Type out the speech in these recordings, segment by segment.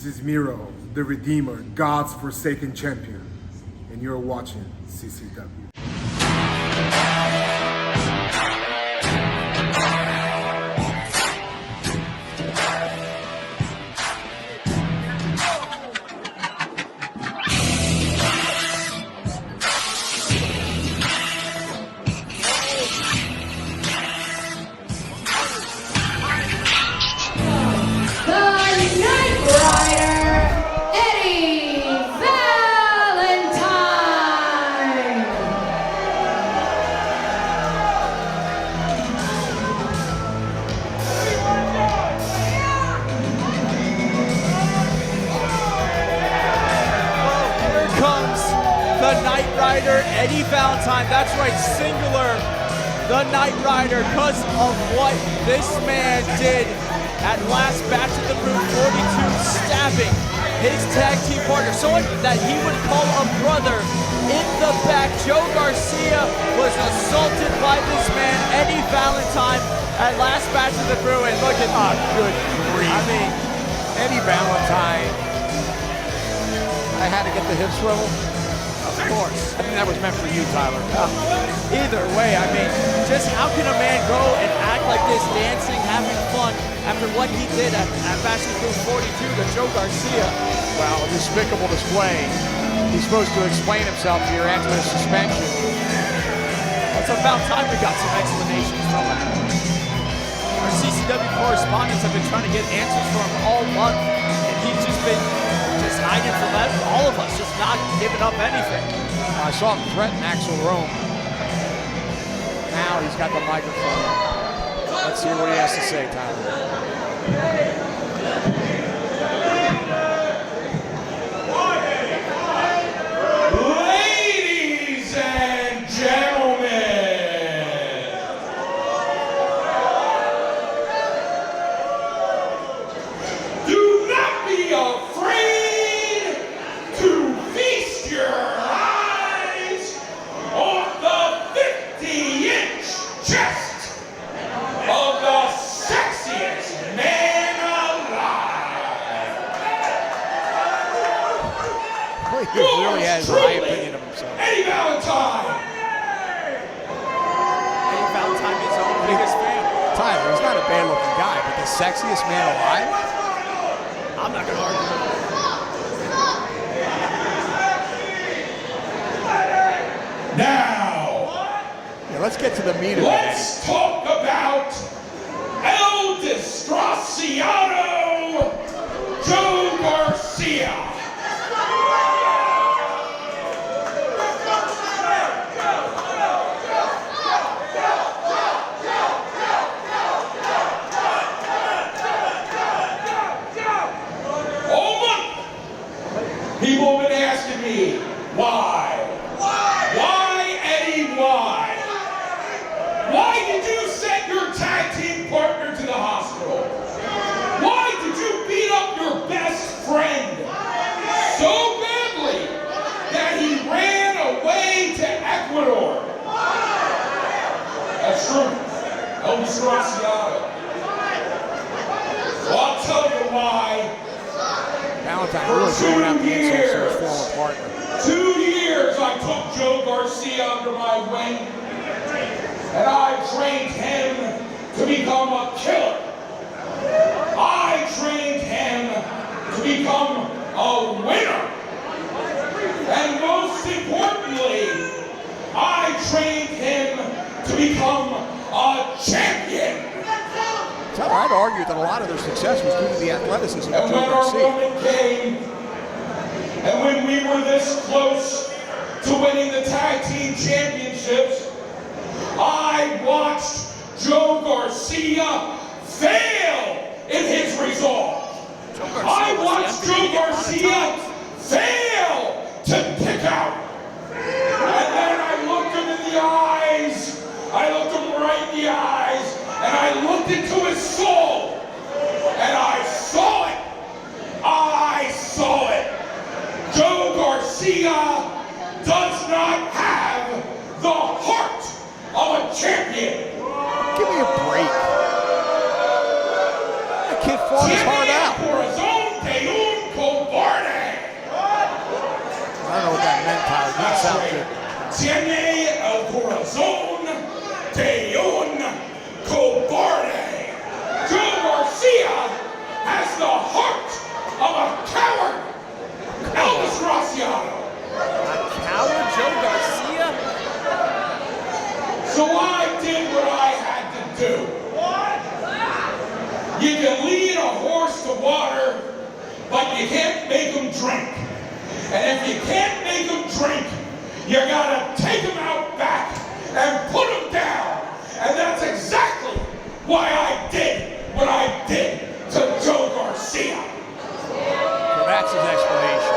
is Miro, the Redeemer, God's forsaken champion, and you're watching CCW. Eddie Valentine, that's right, singular, the Knight Rider, because of what this man did at last Batch of the Brood 42, stabbing his tag team partner, someone that he would call a brother in the back. Joe Garcia was assaulted by this man, Eddie Valentine, at last Batch of the Brood, and look at, good grief. I mean, Eddie Valentine, I had to get the hip swivel. Of course. I think that was meant for you, Tyler. Either way, I mean, just how can a man go and act like this, dancing, having fun, after what he did at Fashion Proof 42 to Joe Garcia? Well, a despicable display. He's supposed to explain himself to your after suspension. It's about time we got some explanations from him. Our CCW correspondents have been trying to get answers from him all month, and he's just been hiding from all of us, just not giving up anything. I saw him threaten Axel Rome. Now he's got the microphone. Let's hear what he has to say, Tyler. Ladies and gentlemen, do not be afraid to feast your eyes on the 50-inch chest of the sexiest man alive. He really has a high opinion of himself. Eddie Valentine. Eddie Valentine is his own biggest fan. Tyler, he's not a bad-looking guy, but the sexiest man alive? I'm not going to argue with him. Now, Yeah, let's get to the meat of it. let's talk about El Desgraciado, Joe Garcia. All month, people have been asking me, why? Why, Eddie, why? Why did you send your tag team partner to the hospital? Why did you beat up your best friend so badly that he ran away to Ecuador? That's true. El Desgraciado. Well, I'll tell you why. Valentine really throwing out the insults to his former partner. 2 years I took Joe Garcia under my wing, and I trained him to become a killer. I trained him to become a winner. And most importantly, I trained him to become a champion. Tyler, I'd argue that a lot of their success was due to the athleticism of And Joe when our Garcia. moment came, and when we were this close to winning the tag team championships, I watched Joe Garcia fail in his resolve. I watched Joe Garcia fail to kick out. And then I looked him in the eyes. I looked him right in the eyes, and I looked into his soul, and I saw it. I saw it. Joe Garcia does not have the heart of a champion. Give me a break. That kid fought his heart out. Corazon de un corazón de un cobarde. Joe Garcia has the heart of a coward. Elvis Graciano. A coward, Joe Garcia? So I did what I had to do. What? You can lead a horse to water, but you can't make him drink. And if you can't make him drink, you gotta take him out back and put him down. And that's exactly why I did what I did to Joe Garcia. So that's his explanation.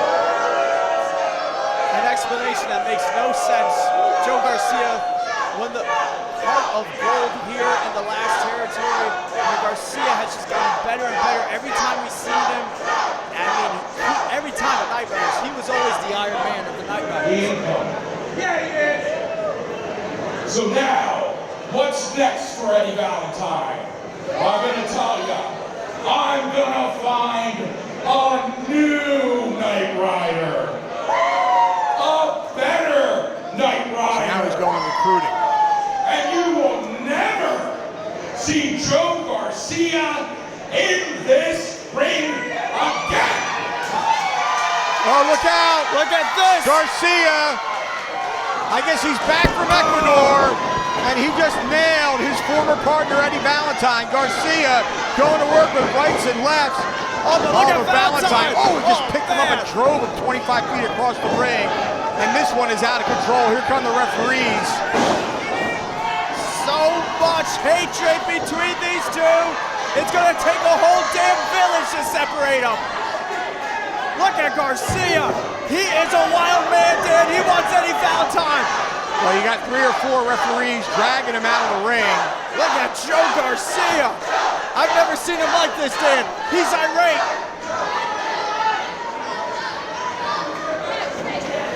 An explanation that makes no sense. Joe Garcia won the heart of gold here in the last territory. And Garcia has just gotten better and better every time we've seen him. I mean, every time at Night Riders, he was always the Iron Man of the Night Riders. Yeah, he is. So now, what's next for Eddie Valentine? I'm gonna tell ya, I'm gonna find a new Night Rider. A better Night Rider. Now he's going recruiting. And you will never see Joe Garcia in this ring again. Oh, look out! Look at this! Garcia, I guess he's back from Ecuador, and he just nailed his former partner, Eddie Valentine. Garcia going to work with rights and lefts. Oh, but look at Valentine! Oh, he just picked him up and man. drove him 25 feet across the ring. And this one is out of control. Here come the referees. So much hatred between these two. It's gonna take a whole damn village to separate them. Look at Garcia. He is a wild man, Dan. He wants Eddie Valentine. Well, you got 3 or 4 referees dragging him out of the ring. Look at Joe Garcia. I've never seen him like this, Dan. He's irate.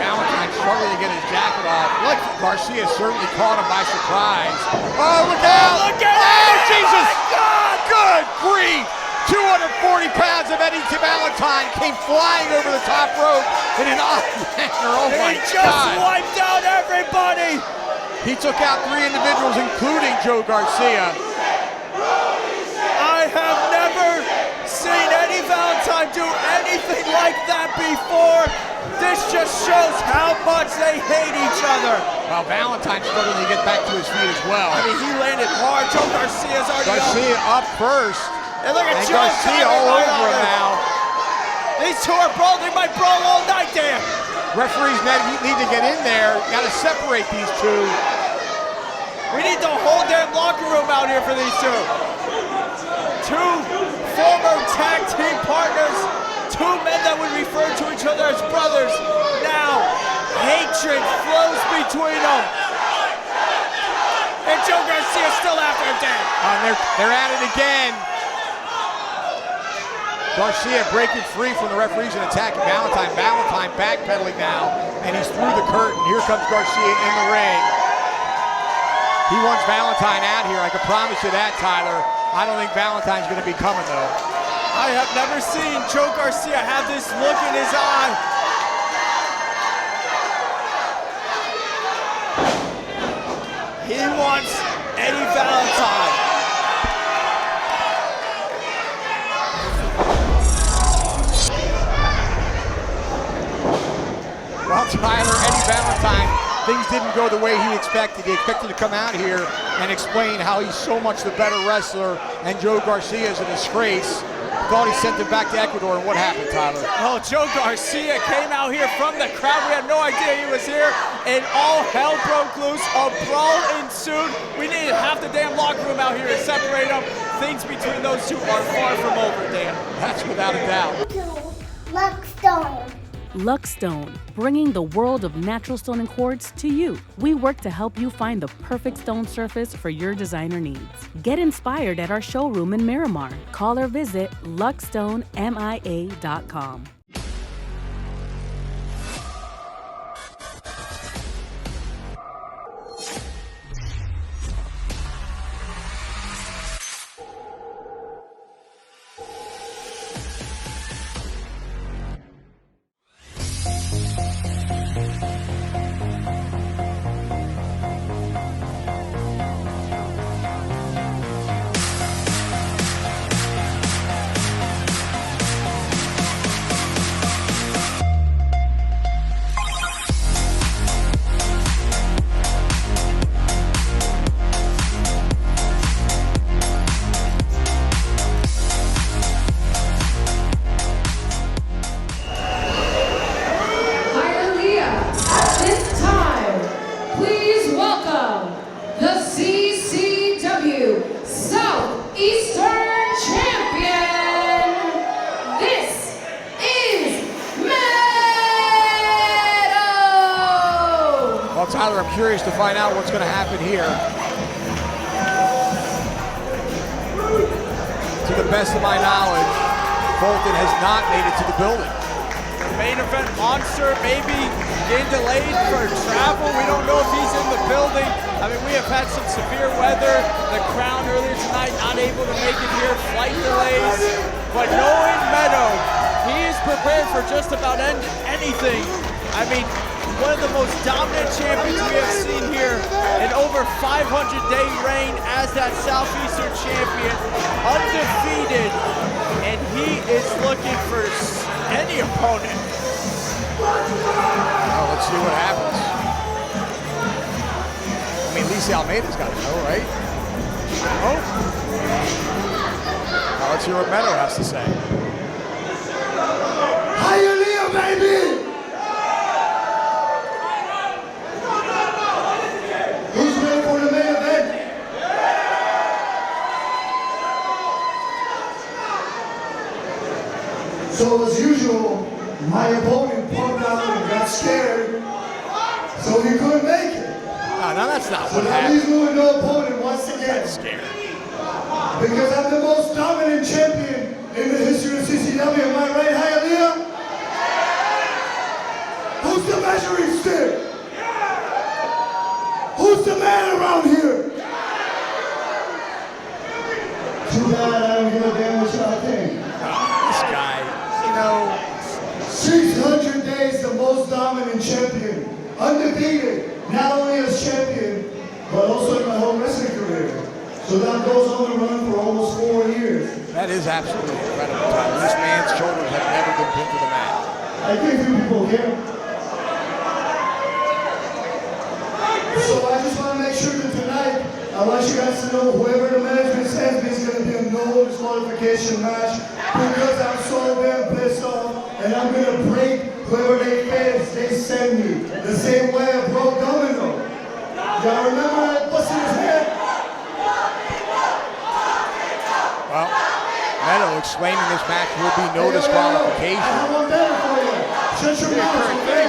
Valentine struggling to get his jacket off. Look, Garcia certainly caught him by surprise. Oh, look out! Look at Oh, it! Jesus! Oh, my God! Good grief! 240 pounds of Eddie Valentine came flying over the top rope in an odd manner. Oh, my He just God! wiped out everybody. He took out 3 individuals, including Joe Garcia. I have never seen Eddie Valentine do anything like that before. This just shows how much they hate each other. Well, Valentine's struggling to get back to his feet as well. I mean, he landed hard. Joe Garcia's already Garcia up first. And look at And Joe Garcia all over him now. These two are brawling. They might brawl all night, Dan. Referees need to get in there. Got to separate these two. We need the whole damn locker room out here for these two. Two former tag team partners. 2 men that would refer to each other as brothers. Now, hatred flows between them. And Joe Garcia's still after him, Dan. They're at it again. Garcia breaking free from the referees and attacking Valentine. Valentine backpedaling now, and he's through the curtain. Here comes Garcia in the ring. He wants Valentine out here. I can promise you that, Tyler. I don't think Valentine's going to be coming, though. I have never seen Joe Garcia have this look in his eye. He wants Eddie Valentine. Well, Tyler, Eddie Valentine, things didn't go the way he expected. He expected to come out here and explain how he's so much the better wrestler, and Joe Garcia is a disgrace. Thought he sent him back to Ecuador, and what happened, Tyler? Oh, Joe Garcia came out here from the crowd. We had no idea he was here, and all hell broke loose. A brawl ensued. We needed half the damn locker room out here to separate them. Things between those two are far from over, Dan. That's without a doubt. Luckstone. Luckstone, bringing the world of natural stone and quartz to you. We work to help you find the perfect stone surface for your designer needs. Get inspired at our showroom in Miramar. Call or visit luckstonemia.com. Tyler, I'm curious to find out what's going to happen here. To the best of my knowledge, Bolton has not made it to the building. Main event monster maybe getting delayed for travel. We don't know if he's in the building. I mean, we have had some severe weather. The Crown earlier tonight not able to make it here, flight delays. But knowing Meadow, he is prepared for just about anything. I mean, one of the most dominant champions we have seen here in over 500-day reign as that Southeastern champion, undefeated, and he is looking for any opponent. Oh, let's see what happens. I mean, Lisa Almeida's got to go, right? Oh. Now let's hear what Meadow has to say. Hialeah, baby! Who's ready for the main event? So as usual, my opponent pumped out and got scared, so he couldn't make it. No, that's not So what that happened. leaves me with no opponent once again. Scared. Because I'm the most dominant champion in the history of CCW. Am I right, Hialeah? Who's the measuring stick? Who's the man around here? Too bad I don't give a damn what y'all think. This guy, you know. 600 days, the most dominant champion. Undefeated, not only as champion, but also in my whole wrestling career. So that goes on the run for almost 4 years. That is absolutely incredible, Tyler. This man's shoulders have never been pinned to the mat. I think few people care. So I just want to make sure that tonight, I want you guys to know whoever the management sends me is going to be a no disqualification match because I'm so damn pissed off and I'm going to break whoever they send me. The same way I broke Domino. Y'all remember I busted his head? Well, Meadow exclaiming this match will be no disqualification. I have one better for you. Shut your mouth, okay?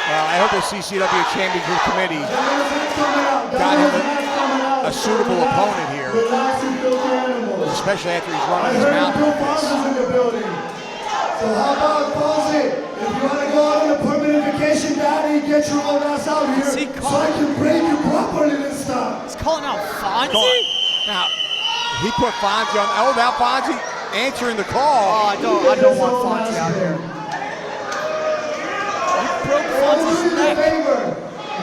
Well, I hope the CCW Championship Committee got him a suitable opponent here, especially after he's running his mouth like this. So how about Fonzie? If you want to go out on a permanent vacation, Daddy, get your old ass out here so I can break you properly this time. He's calling out Fonzie? Now, he put Fonzie on. Oh, now Fonzie answering the call. Oh, I don't want Fonzie out here. You broke Fonzie's neck. Favor.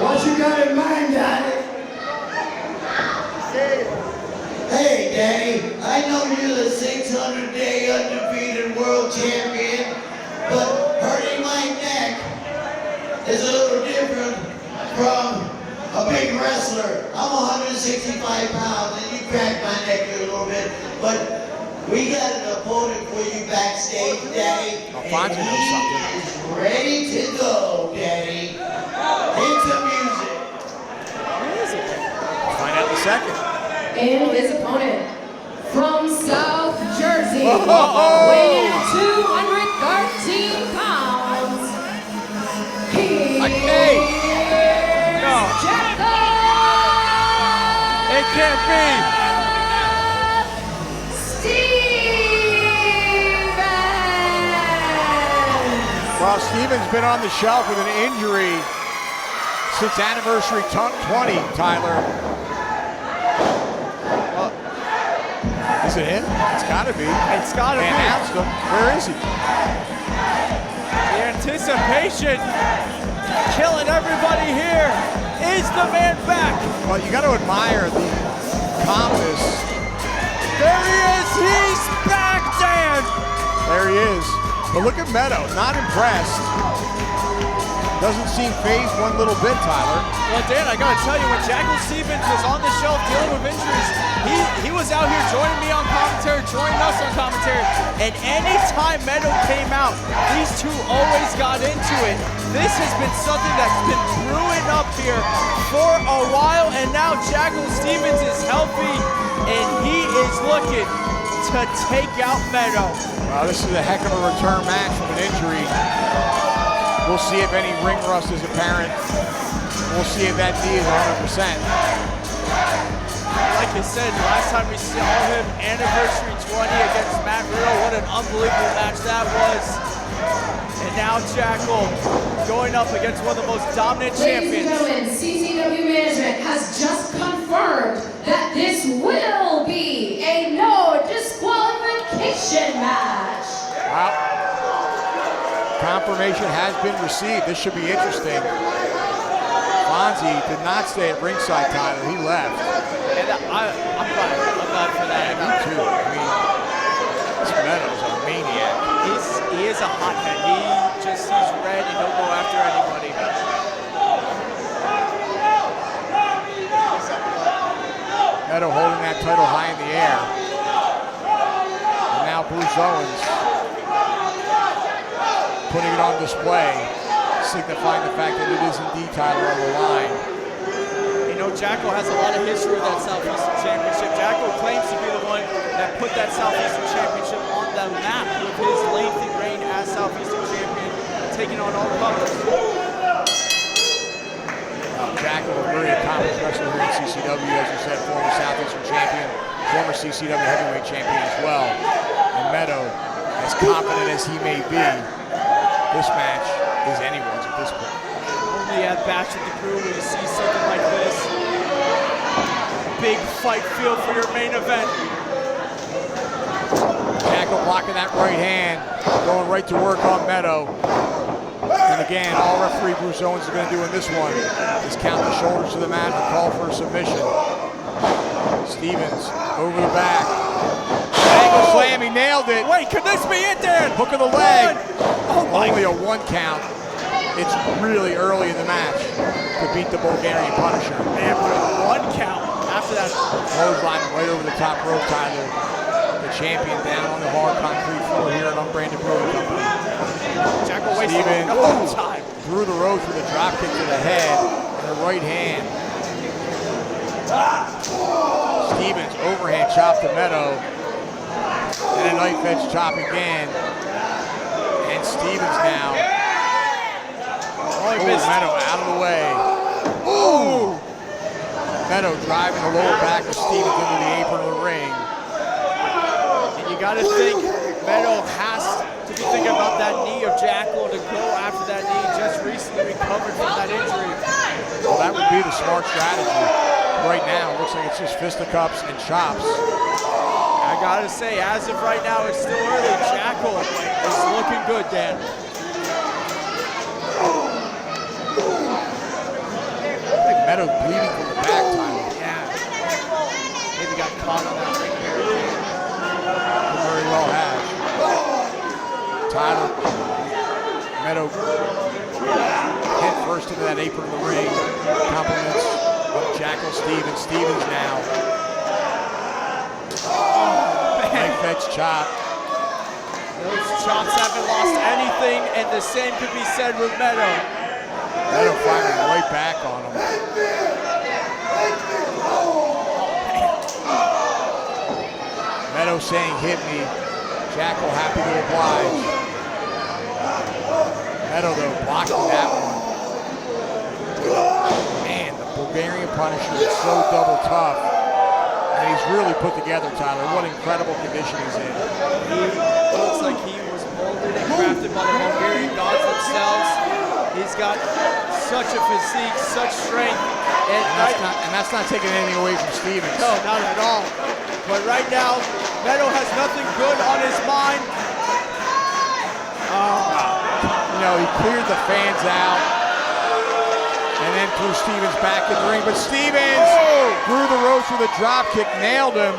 What you got in mind, Daddy? Hey, Daddy, I know you're the 600-day undefeated world champion, but hurting my neck is a little different from a big wrestler. I'm 165 pounds, and you cracked my neck a little bit, but we got an opponent for you backstage, Daddy, Fonzie knows something. and he is ready to go, Daddy. Into music. Find out in a second. And his opponent from South Jersey, weighing 213 pounds, Hey! No. Jackal! It can't be! Well, Steven's been on the shelf with an injury since anniversary 20, Tyler. Is it him? It's gotta be. It's gotta they be. announced him. Where is he? The anticipation killing everybody here. Is the man back? Well, you gotta admire the calmness. There he is. He's back, Dan. There he is. But look at Meadow, not impressed. Doesn't seem phased one little bit, Tyler. Well, Dan, I gotta tell you, when Jackal Stevens was on the shelf dealing with injuries, he was out here joining me on commentary, joining us on commentary, and anytime Meadow came out, these two always got into it. This has been something that's been brewing up here for a while, and now Jackal Stevens is healthy, and he is looking to take out Meadow. Well, this is a heck of a return match from an injury. We'll see if any ring rust is apparent. We'll see if that knee is 100%. Like I said, last time we saw him, anniversary 20 against Miro. What an unbelievable match that was. And now Jackal going up against one of the most dominant champions. Ladies and gentlemen, CCW management has just confirmed that this will be a no disqualification match. Wow. Confirmation has been received. This should be interesting. Fonzie did not stay at ringside, Tyler. He left. And I'm glad for that. Me too. I mean, this Meadow's a maniac. He is a hothead. He's red and he'll go after anybody. Meadow holding that title high in the air. And now Bruce Owens putting it on display, signifying the fact that it is indeed Tyler on the line. You know, Jackal has a lot of history with that Southeastern Championship. Jackal claims to be the one that put that Southeastern Championship on the map with his lengthy reign as Southeastern Champion, taking on all comers. Jackal, a very accomplished wrestler here at CCW, as you said, former Southeastern Champion, former CCW Heavyweight Champion as well. And Meadow, as confident as he may be, this match is anyone's at this point. Only at Batch of the Crew when you see something like this. Big fight feel for your main event. Jackal blocking that right hand, going right to work on Meadow. And again, all referee Bruce Owens is going to do in this one is count the shoulders to the mat and call for a submission. Stevens over the back. Angle slam, he nailed it. Wait, could this be it, Dan? Hook of the leg. Oh my. Only a 1 count. It's really early in the match to beat the Bulgarian Punisher. Man, but a 1 count after that. Clothesline right over the top rope, Tyler. The champion down on the hard concrete floor here at Unbranded Brewing Company. Jackal wasting Stevens no time. through the ropes with a drop kick to the head and a right hand. Stevens overhand chop to Meadow. And a knife edge chop again. And Stevens now. Oh, Meadow out of the way. Ooh! Meadow driving the lower back of Stevens into the apron of the ring. And you got to think Meadow has to be thinking about that knee of Jackal to go after that knee. Just recently recovered from that injury. Well, that would be the smart strategy. Right now, it looks like it's just fisticuffs and chops. I gotta say, as of right now, it's still early. Jackal is looking good, Dan. I think Meadow bleeding from the back, Tyler. Yeah. Maybe got caught on that ring here. Could very well have. Tyler, Meadow hit first into that apron of the ring. Compliments of Jackal Stevens. Stevens now. Knife edge chop. Those chops haven't lost anything, and the same could be said with Meadow. Meadow firing right back on him. Meadow saying, hit me. Jackal happy to oblige. Meadow, though, blocking that one. Man, the Bulgarian Punisher is so double tough. And he's really put together, Tyler. What incredible condition he's in. He looks like he was molded and crafted by the Bulgarian gods themselves. He's got such a physique, such strength. And that's not taking anything away from Stevens. No, not at all. But right now, Meadow has nothing good on his mind. You know, he cleared the fans out and then threw Stevens back in the ring. But Stevens threw the ropes with a drop kick, nailed him.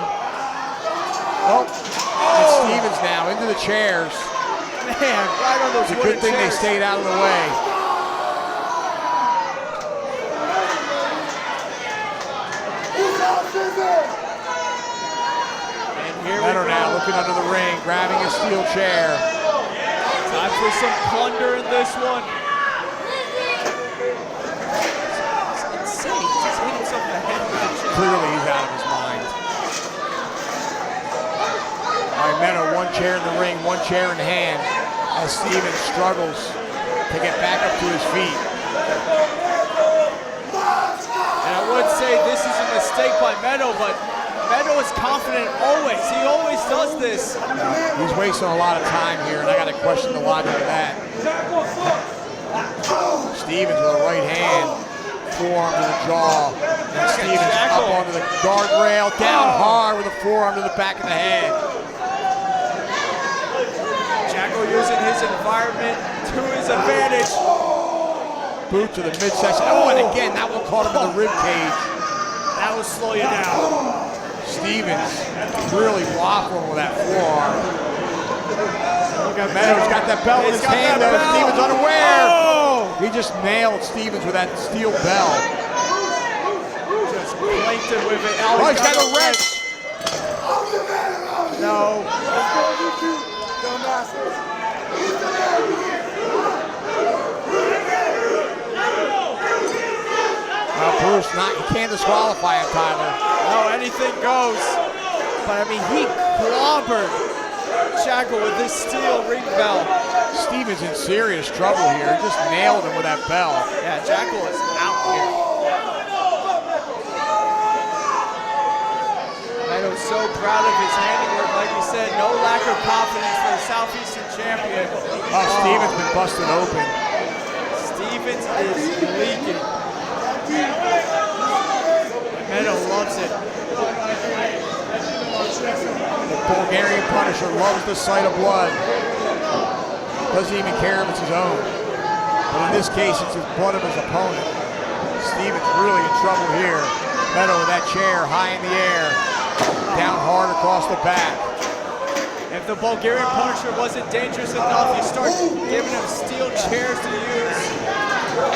And Stevens now into the chairs. Man, right on those It's a good thing chairs. they stayed out of the way. Meadow now looking under the ring, grabbing a steel chair. Time for some plunder in this one. It's insane. He's just hitting himself in the head with the chair. Clearly he's out of his mind. All right, Meadow, one chair in the ring, one chair in hand as Stevens struggles to get back up to his feet. And I would say this is a mistake by Meadow, but Meadow is confident always. He always does this. He's wasting a lot of time here, and I got to question the logic of that. Stevens with a right hand, forearm to the jaw. And Stevens up onto the guardrail, down hard with a forearm to the back of the head. Jackal using his environment to his advantage. Boot to the midsection. Oh, and again, that one caught him in the rib cage. That will slow you down. Stevens really waffling with that forearm. Look at Meadow's got that belt in his hand though. Stevens unaware. Oh! He just nailed Stevens with that steel bell. Just blanked him with it. Oh, he's got a wrench. No. Bruce, you can't disqualify him, Tyler. No, anything goes. But I mean, he clobbered Jackal with this steel ring bell. Stevens in serious trouble here. He just nailed him with that bell. Yeah, Jackal is out here. Meadow's so proud of his handiwork. Like you said, no lack of confidence for the Southeastern champion. Oh, Stevens been busted open. Stevens is leaking. Meadow loves it. The Bulgarian Punisher loves the sight of blood. Doesn't even care if it's his own. But in this case, it's the blood of his opponent. Stevens really in trouble here. Meadow with that chair high in the air. Down hard across the back. If the Bulgarian Punisher wasn't dangerous enough, you start giving him steel chairs to use.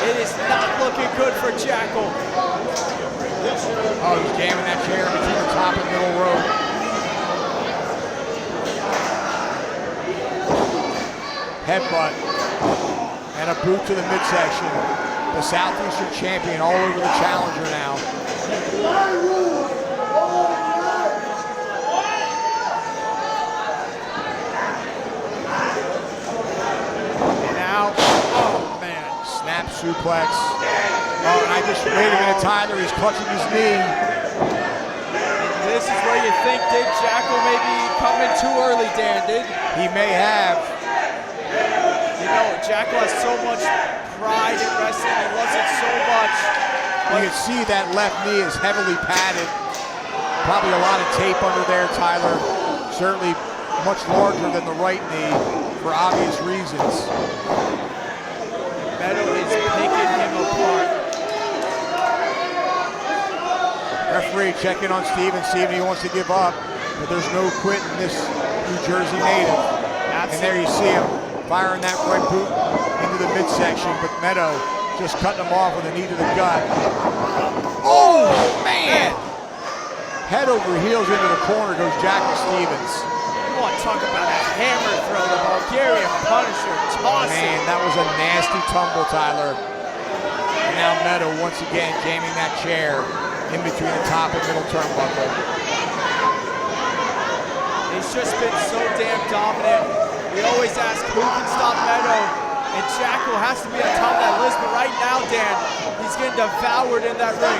It is not looking good for Jackal. Oh, he's jamming that chair between the top and middle rope. Headbutt and a boot to the midsection. The Southeastern champion all over the challenger now. And now, oh man, snap suplex. Oh, and I just, wait a minute, Tyler, he's clutching his knee. And this is where you think, did Jackal maybe come in too early, Dan? He may have. You know, Jackal has so much pride in wrestling. He loves it so much. You can see that left knee is heavily padded. Probably a lot of tape under there, Tyler. Certainly much larger than the right knee for obvious reasons. Meadow is picking him apart. Referee checking on Stevens, see if he wants to give up, but there's no quitting this New Jersey native. And there you see him firing that right boot into the midsection, but Meadow just cutting him off with a knee to the gut. Oh, man! Head over heels into the corner goes Jackal Stevens. You want to talk about a hammer throw, the Bulgarian Punisher tossing. Man, that was a nasty tumble, Tyler. And now Meadow once again jamming that chair in between the top and middle turnbuckle. He's just been so damn dominant. We always ask who can stop Meadow, and Jackal has to be on top of that list, but right now, Dan, he's getting devoured in that ring.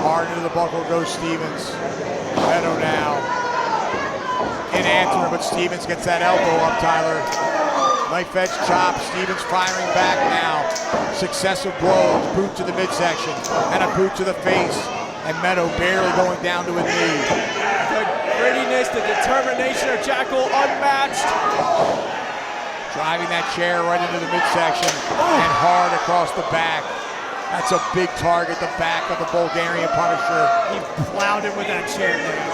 Hard into the buckle goes Stevens. Meadow now. In answer, but Stevens gets that elbow up, Tyler. Knife edge chop, Stevens firing back now. Successive blows, boot to the midsection, and a boot to the face. And Meadow barely going down to a knee. The grittiness, the determination of Jackal unmatched. Driving that chair right into the midsection and hard across the back. That's a big target, the back of the Bulgarian Punisher. He plowed him with that chair there.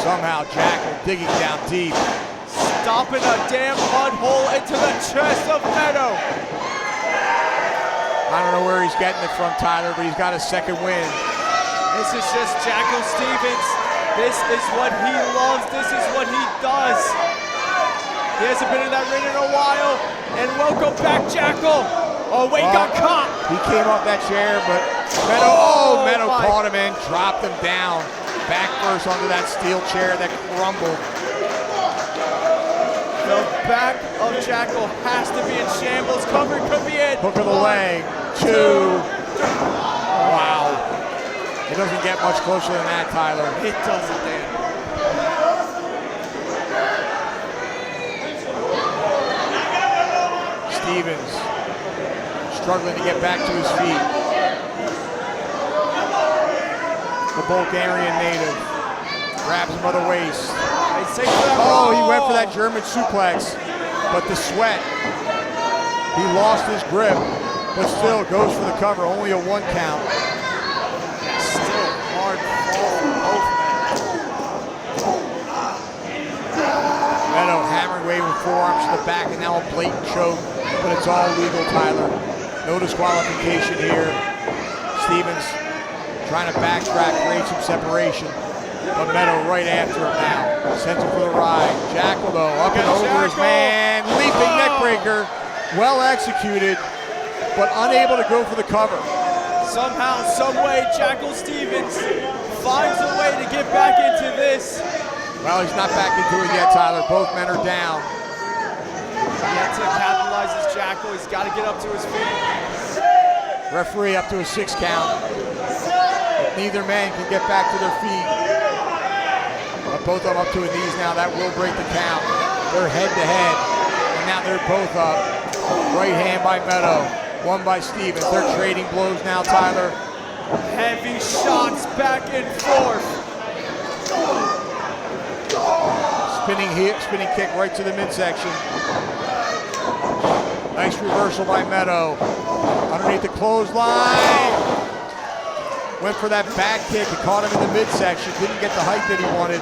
Somehow Jackal digging down deep. Stomping a damn mud hole into the chest of Meadow. I don't know where he's getting it from, Tyler, but he's got a second win. This is just Jackal Stevens. This is what he loves. This is what he does. He hasn't been in that ring in a while. And welcome back, Jackal. Oh, wait, got caught. He came off that chair, but Meadow caught him in, dropped him down. Back first onto that steel chair that crumbled. The back of Jackal has to be in shambles. Cover could be it. Hook of the leg. 2. Wow. It doesn't get much closer than that, Tyler. It doesn't, Dan. Stevens struggling to get back to his feet. The Bulgarian native grabs him by the waist. Oh, he went for that German suplex, but the sweat. He lost his grip, but still goes for the cover. Only a 1 count. Still hard fall for both men. Meadow hammering away with forearms to the back, and now a blatant choke, but it's all legal, Tyler. No disqualification here. Stevens trying to backtrack, create some separation. But Meadow right after him now. Sends him for the ride. Jackal though, up and over his man. Leaping neckbreaker. Well executed, but unable to go for the cover. Somehow, some way, Jackal Stevens finds a way to get back into this. Well, he's not back into it yet, Tyler. Both men are down. Yet to capitalize as Jackal. He's got to get up to his feet. Referee up to a 6 count. If neither man can get back to their feet. But both of them up to their knees now. That will break the count. They're head to head. And now they're both up. Right hand by Meadow. One by Stevens. They're trading blows now, Tyler. Heavy shots back and forth. Spinning kick right to the midsection. Nice reversal by Meadow. Underneath the clothesline. Went for that back kick. It caught him in the midsection. Didn't get the height that he wanted.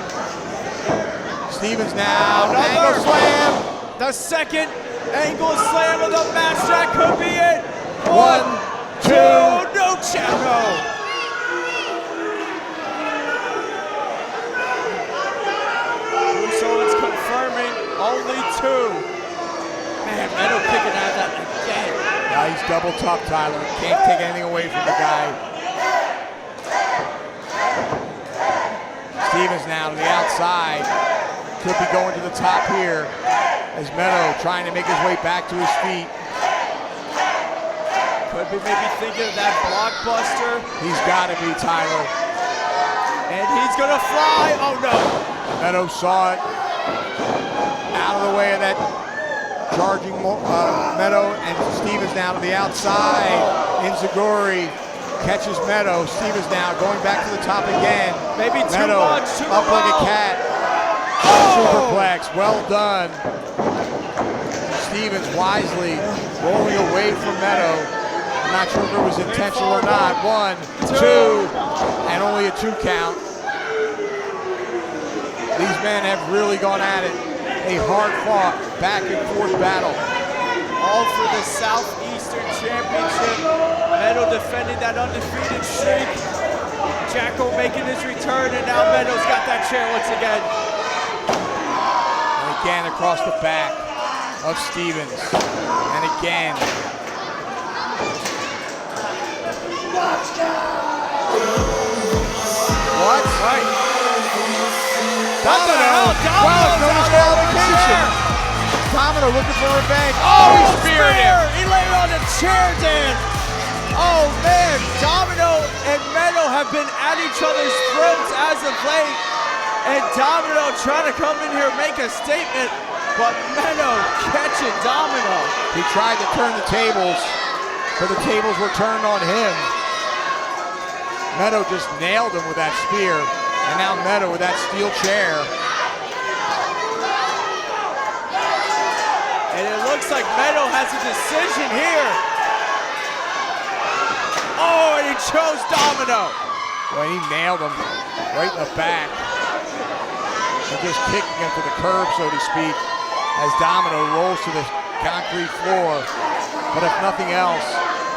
Stevens now. Angle slam. The second angle slam of the match. That could be it. 1, 2. No Jackal. Bruce Owens confirming only 2. Man, Meadow kicking out of that again. Now he's double tough, Tyler. Can't take anything away from the guy. Stevens now to the outside. Could be going to the top here as Meadow trying to make his way back to his feet. Could be maybe thinking of that blockbuster. He's got to be, Tyler. And he's going to fly. Oh, no. Meadow saw it. Out of the way of that charging Meadow, and Stevens now to the outside. Inzaguri catches Meadow. Stevens now going back to the top again. Maybe Meadow too much. Up like a cat. Superplex. Well done. Stevens wisely rolling away from Meadow. I'm not sure if it was intentional or not. 1, 2, and only a 2 count. These men have really gone at it. A hard-fought, back-and-forth battle. All for the Southeastern Championship. Meadow defending that undefeated streak. Jackal making his return, and now Meadow's got that chair once again. And again across the back of Stevens. And again. What? Right. Domino. Well, no disqualification. Domino looking for revenge. Oh, he speared him. He laid on the chair, Dan. Oh, man. Domino and Meadow have been at each other's throats as of late. And Domino trying to come in here and make a statement, but Meadow catching Domino. He tried to turn the tables, but the tables were turned on him. Meadow just nailed him with that spear, and now Meadow with that steel chair. And it looks like Meadow has a decision here. Oh, and he chose Domino. Well, he nailed him right in the back. And just kicking him to the curb, so to speak, as Domino rolls to the concrete floor. But if nothing else,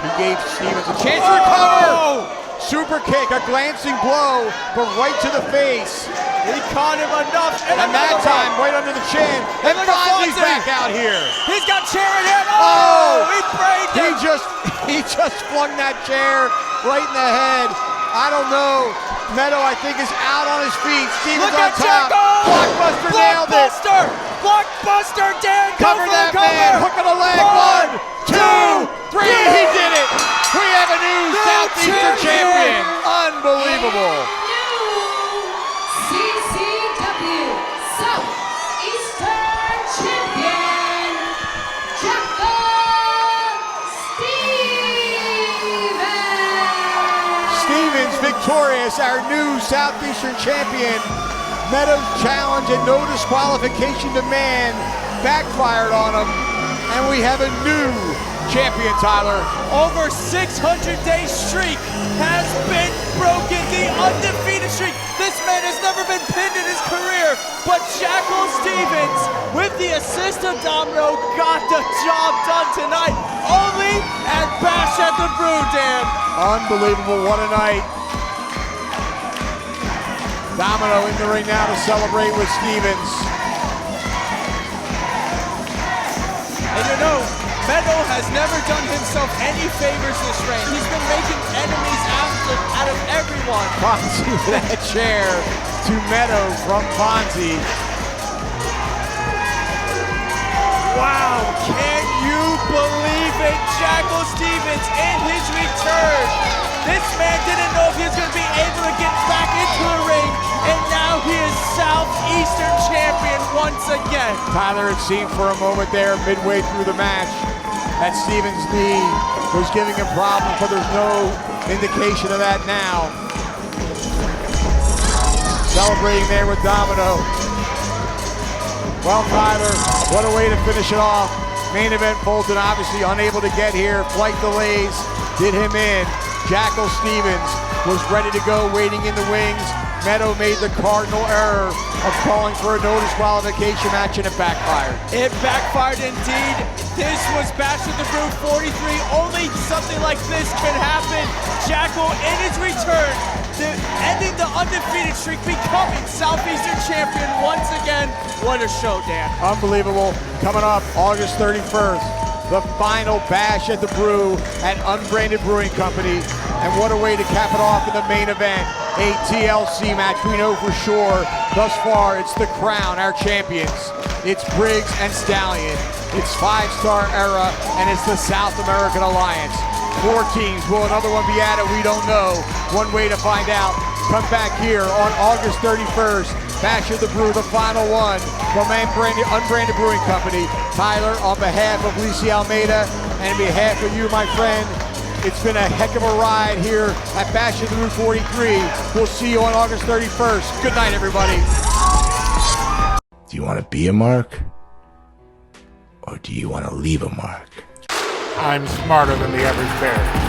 he gave Stevens a chance to recover. Super kick, a glancing blow, but right to the face. He caught him enough. And that time, right under the chin. And Fonzie's back out here. He's got chair in him. Oh, he brained him. He just flung that chair right in the head. I don't know. Meadow, I think, is out on his feet. Stevens on top. Jackal. Blockbuster nailed it. Blockbuster, Dan. Cover that man. Hook of the leg. 1, 2, 3. He did it. We have a new Southeastern champion. Unbelievable. CCW Southeastern Champion, Jackal Stevens victorious, our new Southeastern champion. Meadows challenge and no disqualification demand backfired on him, and we have a new champion, Tyler. Over 600-day streak has been broken, the undefeated streak. This man has never been pinned in his career, but Jackal Stevens, with the assist of Domino, got the job done tonight, only at Bash at the Brew, Dan. Unbelievable, what a night. Domino in the ring now to celebrate with Stevens. And you know, Meto has never done himself any favors this reign. He's been making enemies out of everyone. Fonzie with that chair to Meadow from Fonzie. Wow, can you believe it? Jackal Stevens in his return. This man didn't know if he was going to be able to get back into the ring, and now he is Southeastern champion once again. Tyler, it seemed for a moment there, midway through the match, that Stevens' knee was giving him problems, but there's no indication of that now. Celebrating there with Domino. Well, Tyler, what a way to finish it off. Main event Fulton obviously unable to get here. Flight delays did him in. Jackal Stevens was ready to go, waiting in the wings. Meadow made the cardinal error of calling for a no disqualification match, and it backfired. It backfired indeed. This was Bash at the Brew 43. Only something like this can happen. Jackal in his return, ending the undefeated streak, becoming Southeastern champion once again. What a show, Dan. Unbelievable. Coming up August 31st. The final Bash at the Brew at Unbranded Brewing Company. And what a way to cap it off in the main event. A TLC match. We know for sure, thus far, it's the Crown, our champions. It's Briggs and Stallion. It's 5-star era, and it's the South American Alliance. 4 teams. Will another one be added? We don't know. One way to find out. Come back here on August 31st. Bash of the Brew, the final one from Unbranded Brewing Company. Tyler, on behalf of Lisi Almeida and on behalf of you, my friend, it's been a heck of a ride here at Bash of the Brew 43. We'll see you on August 31st. Good night, everybody. Do you want to be a mark? Or do you want to leave a mark? I'm smarter than the average bear.